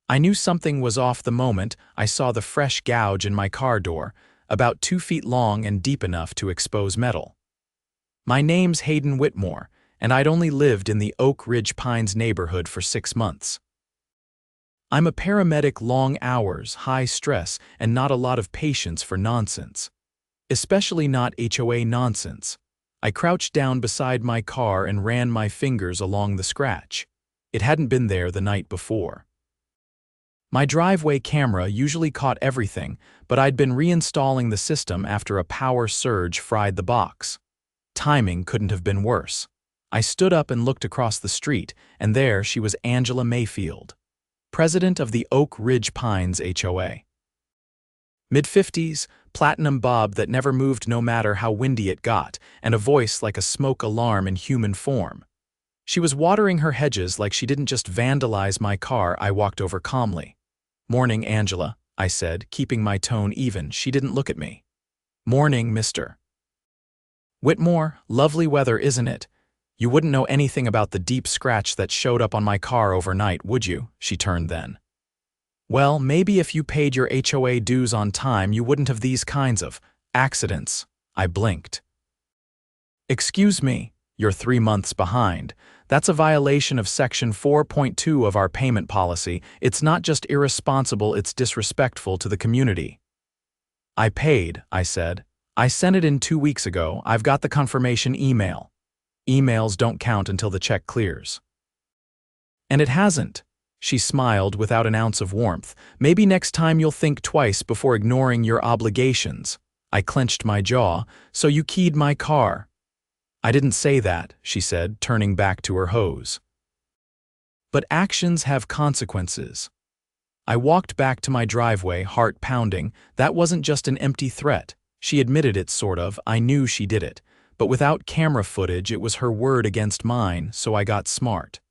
I knew something was off the moment I saw the fresh gouge in my car door, about 2 feet long and deep enough to expose metal. My name's Hayden Whitmore, and I'd only lived in the Oak Ridge Pines neighborhood for 6 months. I'm a paramedic, long hours, high stress, and not a lot of patience for nonsense. Especially not HOA nonsense. I crouched down beside my car and ran my fingers along the scratch. It hadn't been there the night before. My driveway camera usually caught everything, but I'd been reinstalling the system after a power surge fried the box. Timing couldn't have been worse. I stood up and looked across the street, and there she was, Angela Mayfield, president of the Oak Ridge Pines HOA. Mid-50s, platinum bob that never moved no matter how windy it got, and a voice like a smoke alarm in human form. She was watering her hedges like she didn't just vandalize my car. I walked over calmly. "Morning, Angela," I said, keeping my tone even. She didn't look at me. "Morning, Mr. Whitmore. Lovely weather, isn't it? You wouldn't know anything about the deep scratch that showed up on my car overnight, would you?" She turned then. "Well, maybe if you paid your HOA dues on time, you wouldn't have these kinds of accidents." I blinked. "Excuse me, you're 3 months behind. That's a violation of Section 4.2 of our payment policy. It's not just irresponsible, it's disrespectful to the community." "I paid," I said. "I sent it in 2 weeks ago. I've got the confirmation email." "Emails don't count until the check clears." "And it hasn't." She smiled without an ounce of warmth. "Maybe next time you'll think twice before ignoring your obligations." I clenched my jaw. "So you keyed my car?" "I didn't say that," she said, turning back to her hose. "But actions have consequences." I walked back to my driveway, heart pounding. That wasn't just an empty threat. She admitted it, sort of. I knew she did it. But without camera footage, it was her word against mine, so I got smart.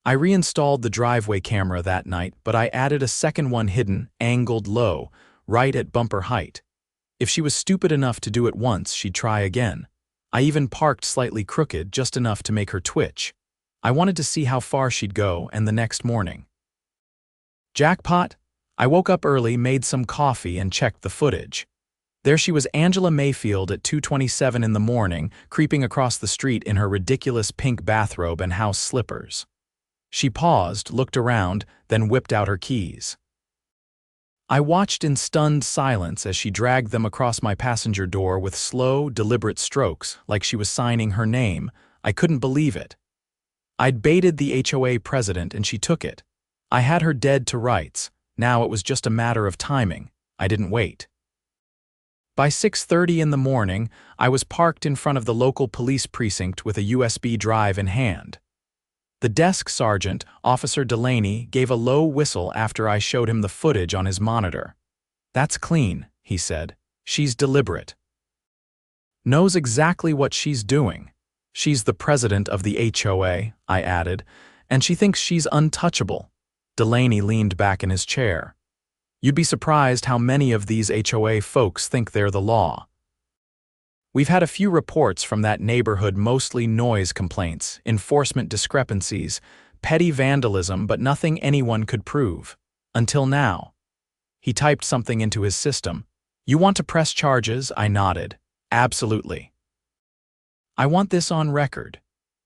I reinstalled the driveway camera that night, but I added a second one hidden, angled low, right at bumper height. If she was stupid enough to do it once, she'd try again. I even parked slightly crooked, just enough to make her twitch. I wanted to see how far she'd go, and the next morning. Jackpot! I woke up early, made some coffee, and checked the footage. There she was, Angela Mayfield, at 2:27 in the morning, creeping across the street in her ridiculous pink bathrobe and house slippers. She paused, looked around, then whipped out her keys. I watched in stunned silence as she dragged them across my passenger door with slow, deliberate strokes, like she was signing her name. I couldn't believe it. I'd baited the HOA president, and she took it. I had her dead to rights. Now it was just a matter of timing. I didn't wait. By 6:30 in the morning, I was parked in front of the local police precinct with a USB drive in hand. The desk sergeant, Officer Delaney, gave a low whistle after I showed him the footage on his monitor. "That's clean," he said. "She's deliberate. Knows exactly what she's doing. She's the president of the HOA," I added, "and she thinks she's untouchable." Delaney leaned back in his chair. "You'd be surprised how many of these HOA folks think they're the law. We've had a few reports from that neighborhood, mostly noise complaints, enforcement discrepancies, petty vandalism, but nothing anyone could prove. Until now." He typed something into his system. "You want to press charges?" I nodded. "Absolutely. I want this on record."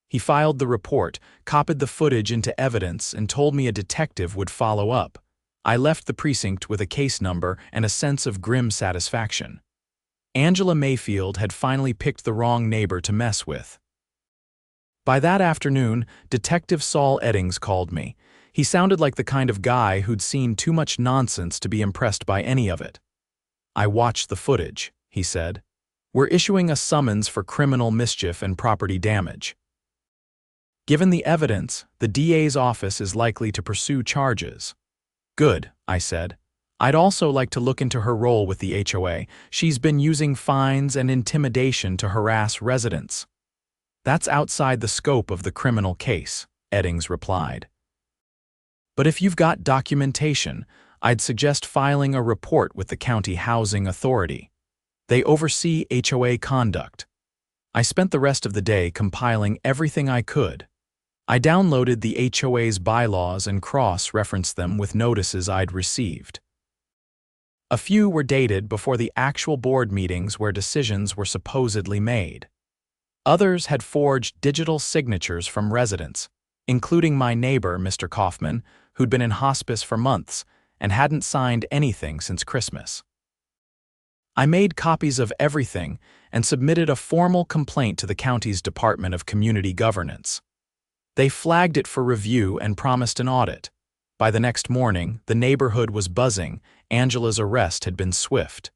He filed the report, copied the footage into evidence, and told me a detective would follow up. I left the precinct with a case number and a sense of grim satisfaction. Angela Mayfield had finally picked the wrong neighbor to mess with. By that afternoon, Detective Saul Eddings called me. He sounded like the kind of guy who'd seen too much nonsense to be impressed by any of it. "I watched the footage," he said. "We're issuing a summons for criminal mischief and property damage. Given the evidence, the DA's office is likely to pursue charges." "Good," I said. "I'd also like to look into her role with the HOA. She's been using fines and intimidation to harass residents." "That's outside the scope of the criminal case," Eddings replied. "But if you've got documentation, I'd suggest filing a report with the County Housing Authority. They oversee HOA conduct." I spent the rest of the day compiling everything I could. I downloaded the HOA's bylaws and cross-referenced them with notices I'd received. A few were dated before the actual board meetings where decisions were supposedly made. Others had forged digital signatures from residents, including my neighbor, Mr. Kaufman, who'd been in hospice for months and hadn't signed anything since Christmas. I made copies of everything and submitted a formal complaint to the county's Department of Community Governance. They flagged it for review and promised an audit. By the next morning, the neighborhood was buzzing. Angela's arrest had been swift.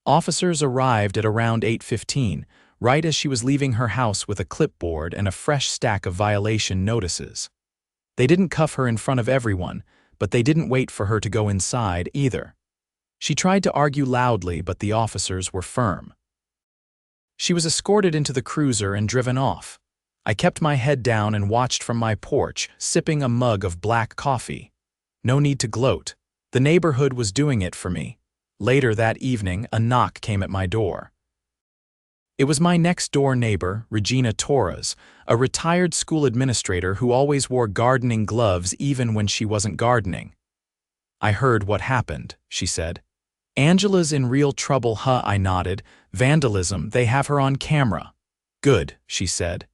Officers arrived at around 8:15, right as she was leaving her house with a clipboard and a fresh stack of violation notices. They didn't cuff her in front of everyone, but they didn't wait for her to go inside either. She tried to argue loudly, but the officers were firm. She was escorted into the cruiser and driven off. I kept my head down and watched from my porch, sipping a mug of black coffee. No need to gloat. The neighborhood was doing it for me. Later that evening, a knock came at my door. It was my next-door neighbor, Regina Torres, a retired school administrator who always wore gardening gloves even when she wasn't gardening. "I heard what happened," she said. "Angela's in real trouble, huh?" I nodded. "Vandalism, they have her on camera." "Good," she said.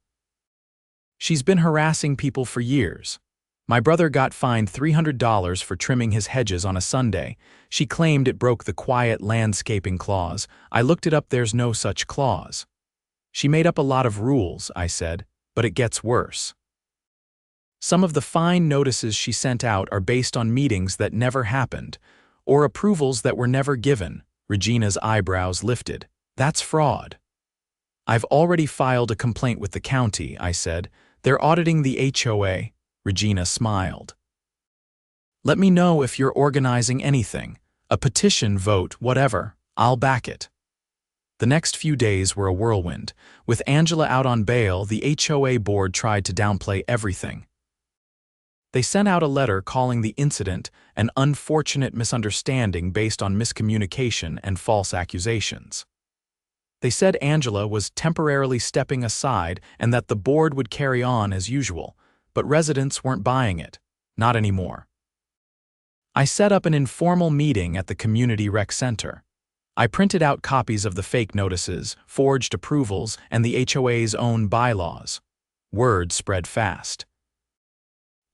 "She's been harassing people for years. My brother got fined $300 for trimming his hedges on a Sunday. She claimed it broke the quiet landscaping clause. I looked it up, there's no such clause." "She made up a lot of rules," I said, "but it gets worse. Some of the fine notices she sent out are based on meetings that never happened, or approvals that were never given." Regina's eyebrows lifted. "That's fraud." "I've already filed a complaint with the county," I said. "They're auditing the HOA." Regina smiled. "Let me know if you're organizing anything. A petition, vote, whatever. I'll back it." The next few days were a whirlwind. With Angela out on bail, the HOA board tried to downplay everything. They sent out a letter calling the incident an unfortunate misunderstanding based on miscommunication and false accusations. They said Angela was temporarily stepping aside and that the board would carry on as usual, but residents weren't buying it. Not anymore. I set up an informal meeting at the community rec center. I printed out copies of the fake notices, forged approvals, and the HOA's own bylaws. Word spread fast.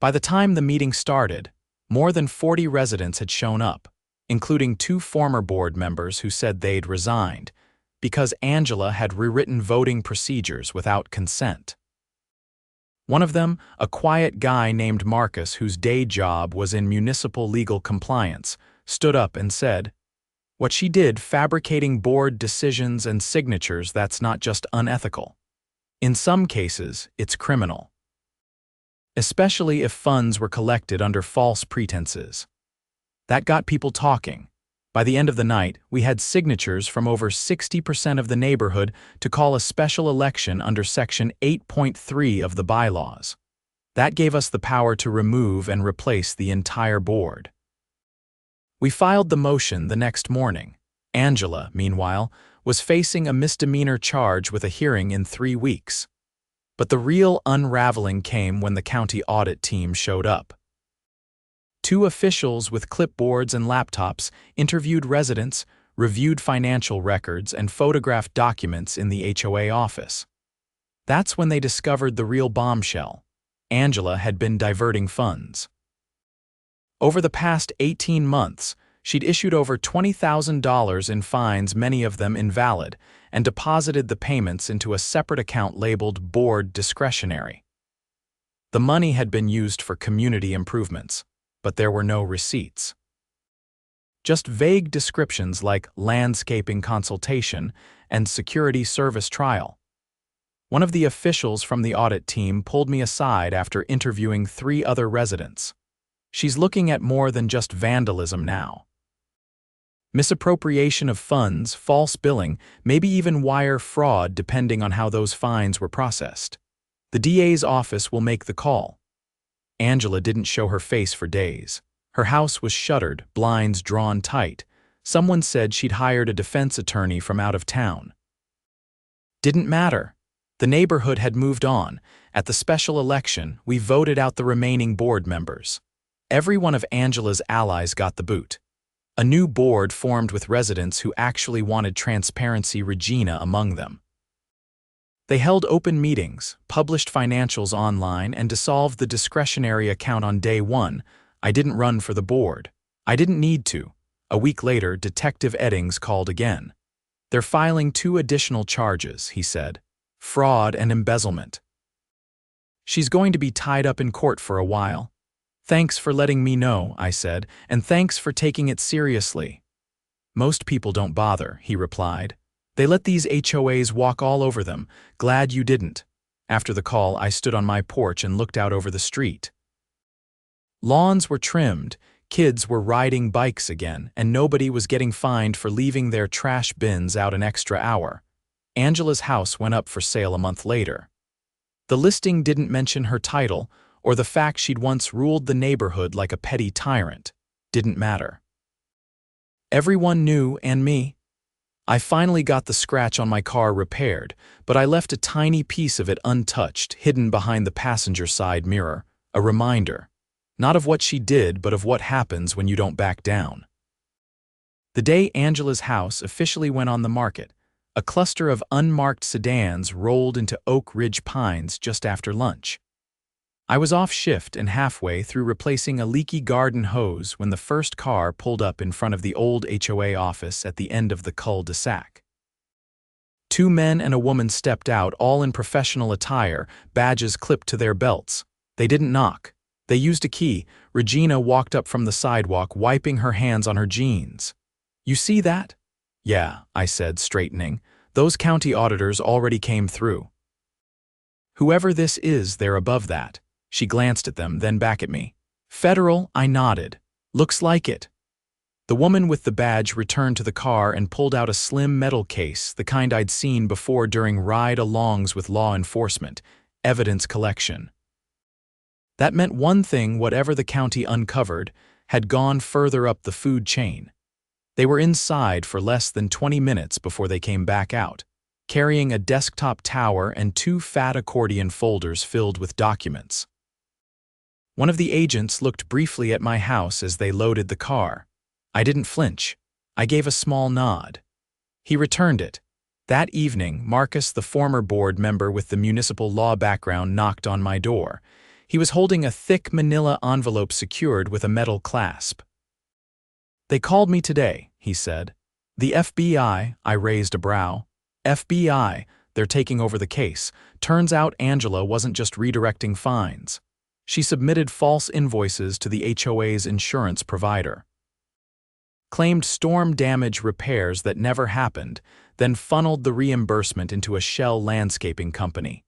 By the time the meeting started, more than 40 residents had shown up, including 2 former board members who said they'd resigned because Angela had rewritten voting procedures without consent. One of them, a quiet guy named Marcus whose day job was in municipal legal compliance, stood up and said, "What she did, fabricating board decisions and signatures, that's not just unethical. In some cases, it's criminal. Especially if funds were collected under false pretenses." That got people talking. By the end of the night, we had signatures from over 60% of the neighborhood to call a special election under Section 8.3 of the bylaws. That gave us the power to remove and replace the entire board. We filed the motion the next morning. Angela, meanwhile, was facing a misdemeanor charge with a hearing in 3 weeks. But the real unraveling came when the county audit team showed up. 2 officials with clipboards and laptops interviewed residents, reviewed financial records, and photographed documents in the HOA office. That's when they discovered the real bombshell. Angela had been diverting funds. Over the past 18 months, she'd issued over $20,000 in fines, many of them invalid, and deposited the payments into a separate account labeled Board Discretionary. The money had been used for community improvements, but there were no receipts. Just vague descriptions like landscaping consultation and security service trial. One of the officials from the audit team pulled me aside after interviewing 3 other residents. "She's looking at more than just vandalism now. Misappropriation of funds, false billing, maybe even wire fraud depending on how those fines were processed. The DA's office will make the call." Angela didn't show her face for days. Her house was shuttered, blinds drawn tight. Someone said she'd hired a defense attorney from out of town. Didn't matter. The neighborhood had moved on. At the special election, we voted out the remaining board members. Every one of Angela's allies got the boot. A new board formed with residents who actually wanted transparency, Regina among them. They held open meetings, published financials online, and dissolved the discretionary account on day one. I didn't run for the board. I didn't need to. A week later, Detective Eddings called again. "They're filing 2 additional charges," he said. "Fraud and embezzlement. She's going to be tied up in court for a while." "Thanks for letting me know," I said, "and thanks for taking it seriously." "Most people don't bother," he replied. "They let these HOAs walk all over them. Glad you didn't." After the call, I stood on my porch and looked out over the street. Lawns were trimmed, kids were riding bikes again, and nobody was getting fined for leaving their trash bins out an extra hour. Angela's house went up for sale a month later. The listing didn't mention her title or the fact she'd once ruled the neighborhood like a petty tyrant. Didn't matter. Everyone knew, and me. I finally got the scratch on my car repaired, but I left a tiny piece of it untouched, hidden behind the passenger side mirror, a reminder. Not of what she did, but of what happens when you don't back down. The day Angela's house officially went on the market, a cluster of unmarked sedans rolled into Oak Ridge Pines just after lunch. I was off shift and halfway through replacing a leaky garden hose when the first car pulled up in front of the old HOA office at the end of the cul-de-sac. 2 men and a woman stepped out, all in professional attire, badges clipped to their belts. They didn't knock. They used a key. Regina walked up from the sidewalk, wiping her hands on her jeans. "You see that?" "Yeah," I said, straightening. "Those county auditors already came through." "Whoever this is, they're above that." She glanced at them, then back at me. "Federal," I nodded. "Looks like it." The woman with the badge returned to the car and pulled out a slim metal case, the kind I'd seen before during ride-alongs with law enforcement, evidence collection. That meant one thing: whatever the county uncovered had gone further up the food chain. They were inside for less than 20 minutes before they came back out, carrying a desktop tower and 2 fat accordion folders filled with documents. One of the agents looked briefly at my house as they loaded the car. I didn't flinch. I gave a small nod. He returned it. That evening, Marcus, the former board member with the municipal law background, knocked on my door. He was holding a thick manila envelope secured with a metal clasp. "They called me today," he said. "The FBI," I raised a brow. "FBI, they're taking over the case." Turns out Angela wasn't just redirecting fines. She submitted false invoices to the HOA's insurance provider, claimed storm damage repairs that never happened, then funneled the reimbursement into a shell landscaping company.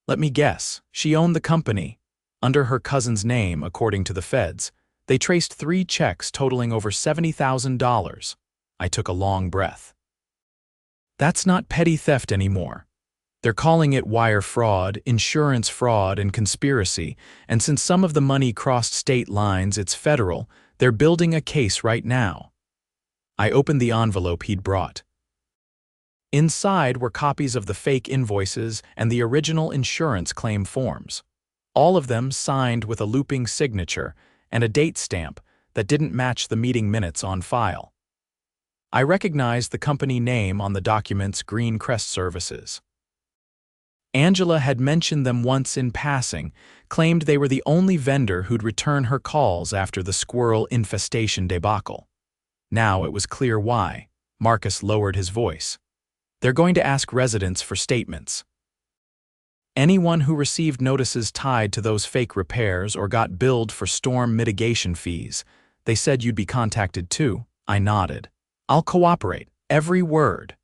Let me guess, she owned the company. Under her cousin's name, according to the feds. They traced 3 checks totaling over $70,000. I took a long breath. That's not petty theft anymore. They're calling it wire fraud, insurance fraud, and conspiracy, and since some of the money crossed state lines, it's federal. They're building a case right now. I opened the envelope he'd brought. Inside were copies of the fake invoices and the original insurance claim forms. All of them signed with a looping signature and a date stamp that didn't match the meeting minutes on file. I recognized the company name on the documents: Green Crest Services. Angela had mentioned them once in passing, claimed they were the only vendor who'd return her calls after the squirrel infestation debacle. Now it was clear why. Marcus lowered his voice. "They're going to ask residents for statements. Anyone who received notices tied to those fake repairs or got billed for storm mitigation fees. They said you'd be contacted too." I nodded. "I'll cooperate, every word."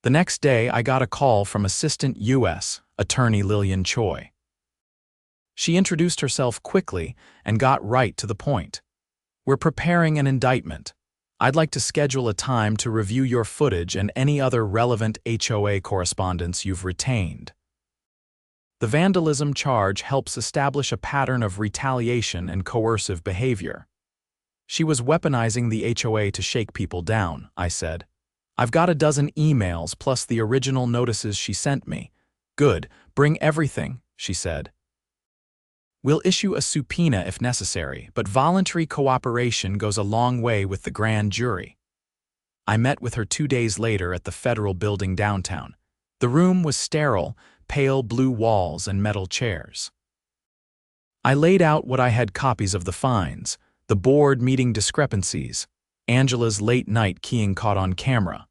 The next day, I got a call from Assistant U.S. Attorney Lillian Choi. She introduced herself quickly and got right to the point. "We're preparing an indictment. I'd like to schedule a time to review your footage and any other relevant HOA correspondence you've retained." The vandalism charge helps establish a pattern of retaliation and coercive behavior. She was weaponizing the HOA to shake people down, I said. "I've got a dozen emails plus the original notices she sent me. Good, bring everything, she said. We'll issue a subpoena if necessary, but voluntary cooperation goes a long way with the grand jury. I met with her 2 days later at the federal building downtown. The room was sterile, pale blue walls and metal chairs. I laid out what I had: copies of the fines, the board meeting discrepancies, Angela's late-night keying caught on camera.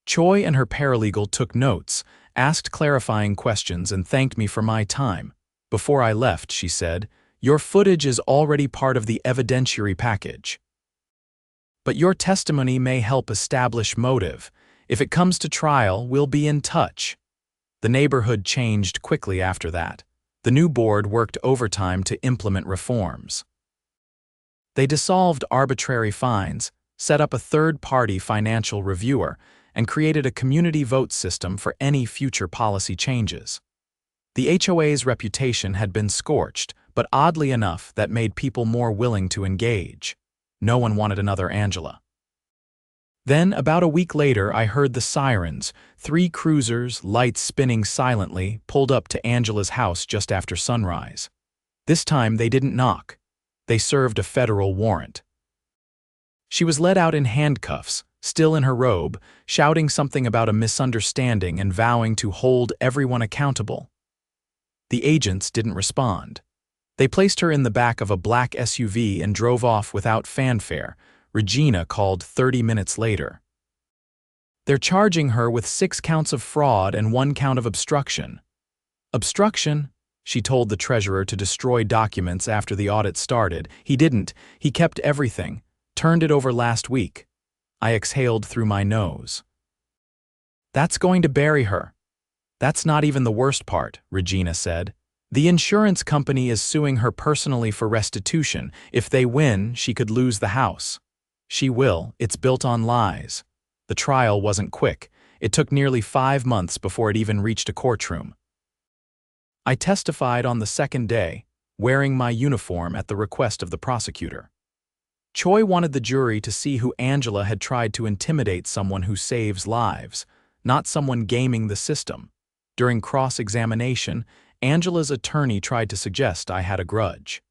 Choi and her paralegal took notes, asked clarifying questions, and thanked me for my time. Before I left, she said, "Your footage is already part of the evidentiary package. But your testimony may help establish motive. If it comes to trial, we'll be in touch." The neighborhood changed quickly after that. The new board worked overtime to implement reforms. They dissolved arbitrary fines, set up a third-party financial reviewer, and created a community vote system for any future policy changes. The HOA's reputation had been scorched, but oddly enough, that made people more willing to engage. No one wanted another Angela. Then, about a week later, I heard the sirens. 3 cruisers, lights spinning silently, pulled up to Angela's house just after sunrise. This time, they didn't knock. They served a federal warrant. She was led out in handcuffs, still in her robe, shouting something about a misunderstanding and vowing to hold everyone accountable. The agents didn't respond. They placed her in the back of a black SUV and drove off without fanfare. Regina called 30 minutes later. "They're charging her with 6 counts of fraud and 1 count of obstruction." "Obstruction?" She told the treasurer to destroy documents after the audit started. He didn't. He kept everything. Turned it over last week. I exhaled through my nose. "That's going to bury her." "That's not even the worst part," Regina said. "The insurance company is suing her personally for restitution. If they win, she could lose the house." "She will. It's built on lies." The trial wasn't quick. It took nearly 5 months before it even reached a courtroom. I testified on the second day, wearing my uniform at the request of the prosecutor. Choi wanted the jury to see who Angela had tried to intimidate: someone who saves lives, not someone gaming the system. During cross-examination, Angela's attorney tried to suggest I had a grudge.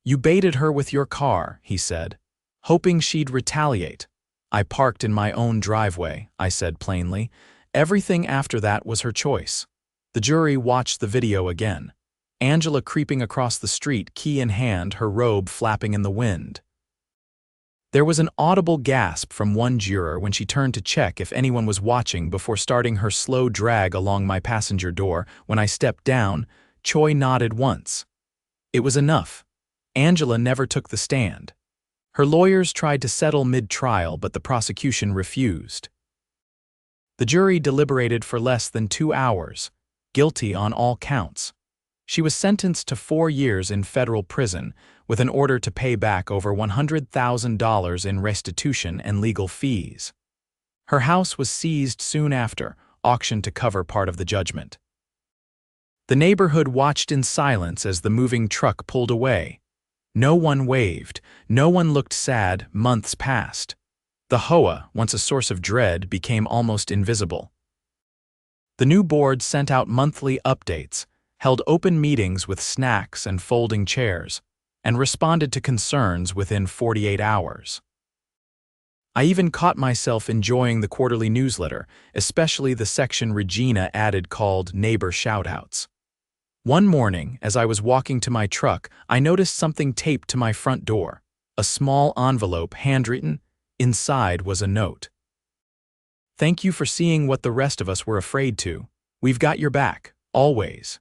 "You baited her with your car," he said, hoping she'd retaliate. "I parked in my own driveway," I said plainly. Everything after that was her choice. The jury watched the video again. Angela creeping across the street, key in hand, her robe flapping in the wind. There was an audible gasp from one juror when she turned to check if anyone was watching before starting her slow drag along my passenger door. When I stepped down, Choi nodded once. It was enough. Angela never took the stand. Her lawyers tried to settle mid-trial, but the prosecution refused. The jury deliberated for less than 2 hours, guilty on all counts. She was sentenced to 4 years in federal prison, with an order to pay back over $100,000 in restitution and legal fees. Her house was seized soon after, auctioned to cover part of the judgment. The neighborhood watched in silence as the moving truck pulled away. No one waved, no one looked sad. Months passed. The HOA, once a source of dread, became almost invisible. The new board sent out monthly updates, held open meetings with snacks and folding chairs, and responded to concerns within 48 hours. I even caught myself enjoying the quarterly newsletter, especially the section Regina added called Neighbor Shoutouts. One morning, as I was walking to my truck, I noticed something taped to my front door. A small envelope, handwritten. Inside was a note. "Thank you for seeing what the rest of us were afraid to. We've got your back, always."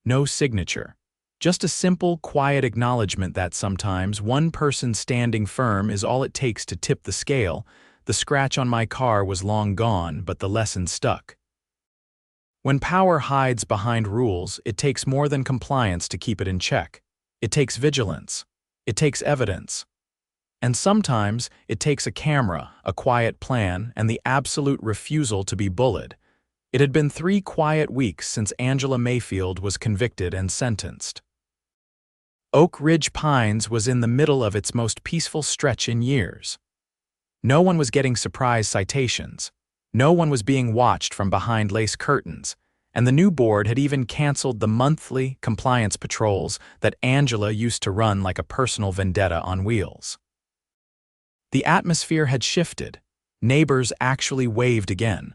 No signature. Just a simple, quiet acknowledgement that sometimes one person standing firm is all it takes to tip the scale. The scratch on my car was long gone, but the lesson stuck. When power hides behind rules, it takes more than compliance to keep it in check. It takes vigilance. It takes evidence. And sometimes it takes a camera, a quiet plan, and the absolute refusal to be bullied. It had been 3 quiet weeks since Angela Mayfield was convicted and sentenced. Oak Ridge Pines was in the middle of its most peaceful stretch in years. No one was getting surprise citations. No one was being watched from behind lace curtains, and the new board had even canceled the monthly compliance patrols that Angela used to run like a personal vendetta on wheels. The atmosphere had shifted. Neighbors actually waved again.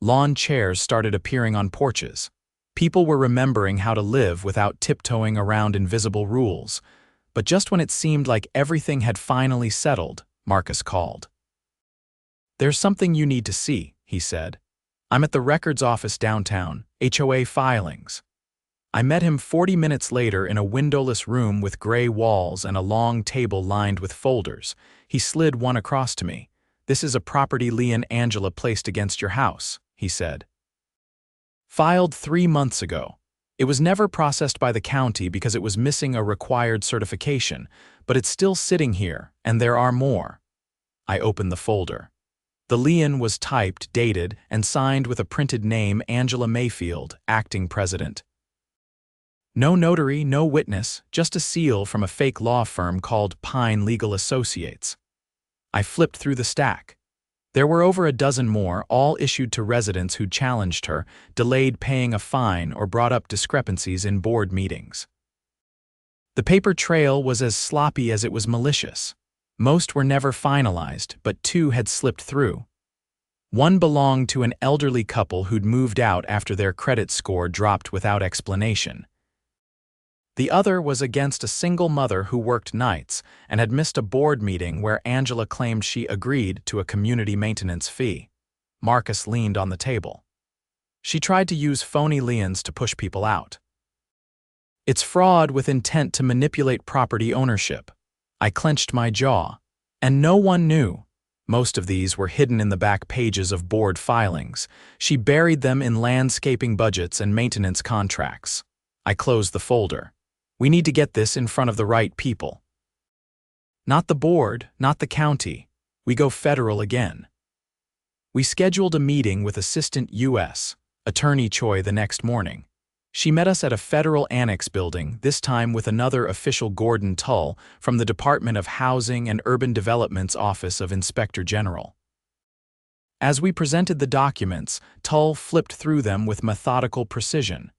Lawn chairs started appearing on porches. People were remembering how to live without tiptoeing around invisible rules. But just when it seemed like everything had finally settled, Marcus called. "There's something you need to see," he said. "I'm at the records office downtown, HOA filings." I met him 40 minutes later in a windowless room with gray walls and a long table lined with folders. He slid one across to me. "This is a property Lee and Angela placed against your house," he said. "Filed 3 months ago. It was never processed by the county because it was missing a required certification, but it's still sitting here, and there are more." I opened the folder. The lien was typed, dated, and signed with a printed name, Angela Mayfield, acting president. No notary, no witness, just a seal from a fake law firm called Pine Legal Associates. I flipped through the stack. There were over a dozen more, all issued to residents who challenged her, delayed paying a fine, or brought up discrepancies in board meetings. The paper trail was as sloppy as it was malicious. Most were never finalized, but 2 had slipped through. One belonged to an elderly couple who'd moved out after their credit score dropped without explanation. The other was against a single mother who worked nights and had missed a board meeting where Angela claimed she agreed to a community maintenance fee. Marcus leaned on the table. "She tried to use phony liens to push people out. It's fraud with intent to manipulate property ownership." I clenched my jaw. "And no one knew." Most of these were hidden in the back pages of board filings. She buried them in landscaping budgets and maintenance contracts. I closed the folder. "We need to get this in front of the right people." Not the board, not the county. We go federal again. We scheduled a meeting with Assistant U.S. Attorney Choi the next morning. She met us at a federal annex building, this time with another official, Gordon Tull, from the Department of Housing and Urban Development's Office of Inspector General. As we presented the documents, Tull flipped through them with methodical precision.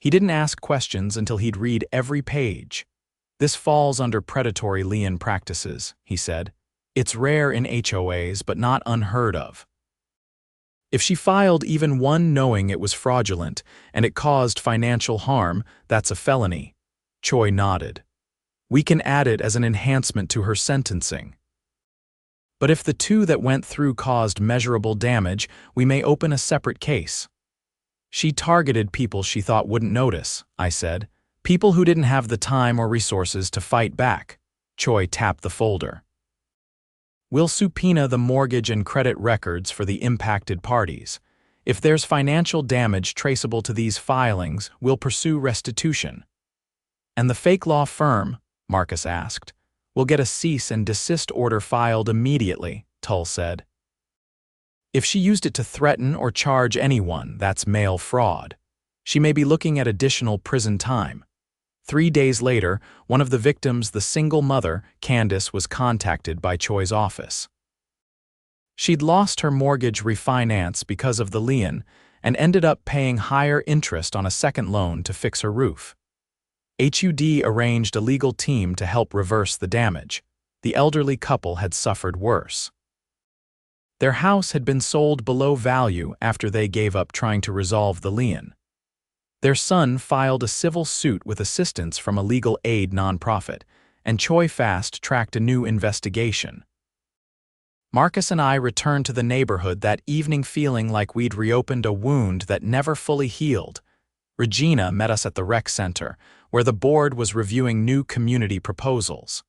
He didn't ask questions until he'd read every page. "This falls under predatory lien practices," he said. "It's rare in HOAs, but not unheard of. If she filed even one knowing it was fraudulent and it caused financial harm, that's a felony." Choi nodded. "We can add it as an enhancement to her sentencing. But if the 2 that went through caused measurable damage, we may open a separate case." "She targeted people she thought wouldn't notice," I said. "People who didn't have the time or resources to fight back." Choi tapped the folder. "We'll subpoena the mortgage and credit records for the impacted parties. If there's financial damage traceable to these filings, we'll pursue restitution." "And the fake law firm?" Marcus asked. "We'll get a cease and desist order filed immediately," Tull said. "If she used it to threaten or charge anyone, that's mail fraud. She may be looking at additional prison time." 3 days later, one of the victims, the single mother, Candace, was contacted by Choi's office. She'd lost her mortgage refinance because of the lien and ended up paying higher interest on a second loan to fix her roof. HUD arranged a legal team to help reverse the damage. The elderly couple had suffered worse. Their house had been sold below value after they gave up trying to resolve the lien. Their son filed a civil suit with assistance from a legal aid nonprofit, and Choi fast-tracked a new investigation. Marcus and I returned to the neighborhood that evening feeling like we'd reopened a wound that never fully healed. Regina met us at the rec center, where the board was reviewing new community proposals.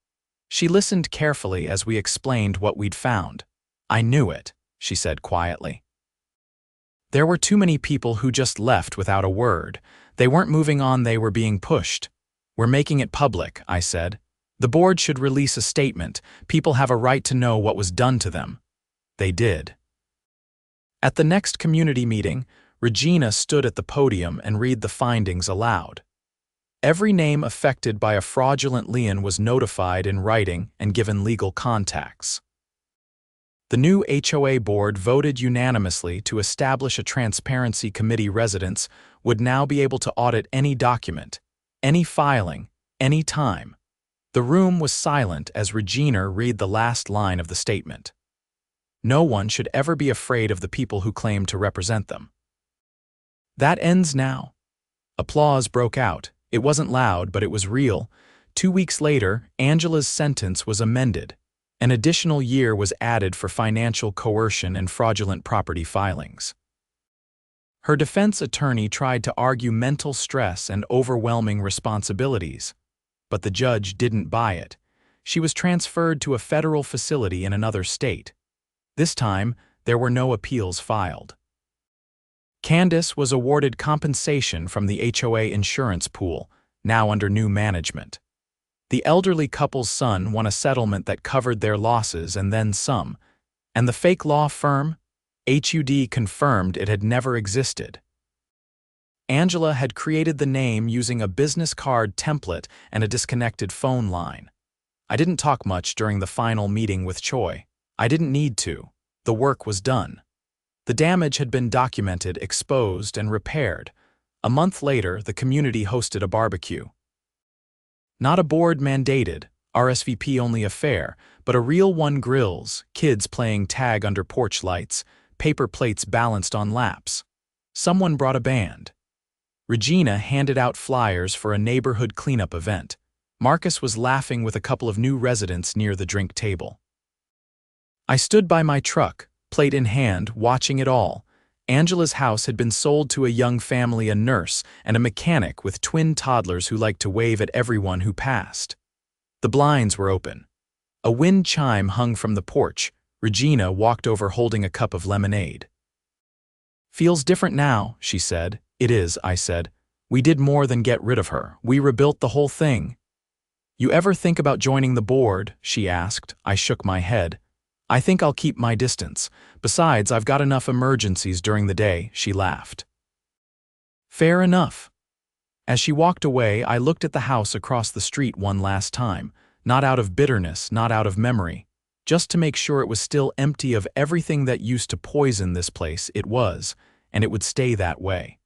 She listened carefully as we explained what we'd found. "I knew it," she said quietly. "There were too many people who just left without a word. They weren't moving on, they were being pushed." "We're making it public," I said. "The board should release a statement. People have a right to know what was done to them." They did. At the next community meeting, Regina stood at the podium and read the findings aloud. Every name affected by a fraudulent lien was notified in writing and given legal contacts. The new HOA board voted unanimously to establish a transparency committee. Residents would now be able to audit any document, any filing, any time. The room was silent as Regina read the last line of the statement. No one should ever be afraid of the people who claim to represent them. That ends now. Applause broke out. It wasn't loud, but it was real. 2 weeks later, Angela's sentence was amended. An additional year was added for financial coercion and fraudulent property filings. Her defense attorney tried to argue mental stress and overwhelming responsibilities, but the judge didn't buy it. She was transferred to a federal facility in another state. This time, there were no appeals filed. Candace was awarded compensation from the HOA insurance pool, now under new management. The elderly couple's son won a settlement that covered their losses and then some, and the fake law firm, HUD, confirmed it had never existed. Angela had created the name using a business card template and a disconnected phone line. I didn't talk much during the final meeting with Choi. I didn't need to. The work was done. The damage had been documented, exposed, and repaired. A month later, the community hosted a barbecue. Not a board-mandated, RSVP-only affair, but a real one: grills, kids playing tag under porch lights, paper plates balanced on laps. Someone brought a band. Regina handed out flyers for a neighborhood cleanup event. Marcus was laughing with a couple of new residents near the drink table. I stood by my truck, plate in hand, watching it all. Angela's house had been sold to a young family, a nurse, and a mechanic with twin toddlers who liked to wave at everyone who passed. The blinds were open. A wind chime hung from the porch. Regina walked over holding a cup of lemonade. "Feels different now," she said. "It is," I said. "We did more than get rid of her. We rebuilt the whole thing." "You ever think about joining the board?" she asked. I shook my head. "I think I'll keep my distance. Besides, I've got enough emergencies during the day," she laughed. "Fair enough." As she walked away, I looked at the house across the street one last time, not out of bitterness, not out of memory, just to make sure it was still empty of everything that used to poison this place. It was, and it would stay that way.